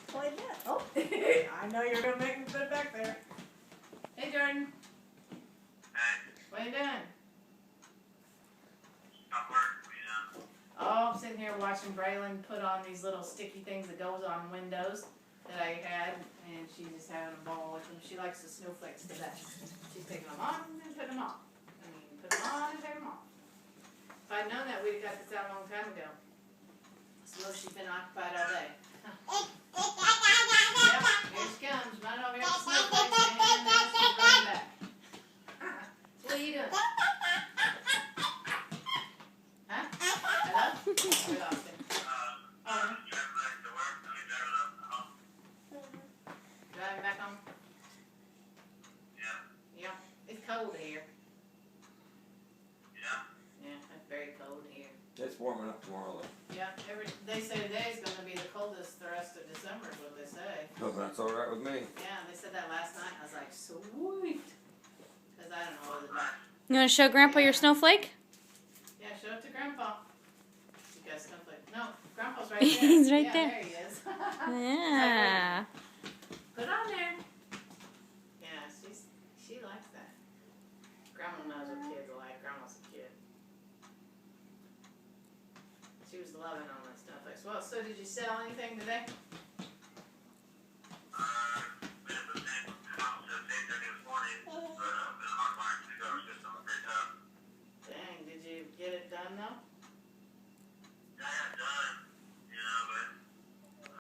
Play that. Oh, I know you're gonna make me put it back there. Hey, Jordan. What are you doing? Oh, I'm sitting here watching Braelyn put on these little sticky things that goes on windows that I had, and she's just having a ball with them. She likes the snowflakes the best. She's taking them on and putting them off. Put them on and take them off. If I'd known that, we'd have got this out a long time ago. So she's been occupied all day. Yep, here she comes. Running over here with the snowflakes, and now she's running back. What are you doing? Huh? Hello? We lost him. Driving back home? Yeah. It's cold here. Yeah, it's very cold here. It's warming up tomorrow though. Yeah, they say today's going to be the coldest the rest of December is what they say. Oh, that's alright with me. Yeah, they said that last night. I was like, sweet. Because I don't know what it's about. You want to show Grandpa your snowflake? Yeah, show it to Grandpa. You got snowflake. No, Grandpa's right there. He's right yeah, there. There he is. Yeah. Put it on there. Yeah, she likes that. Grandma knows what kids are like. Grandma's a kid. She was loving all that stuff. Well, so did you sell anything today?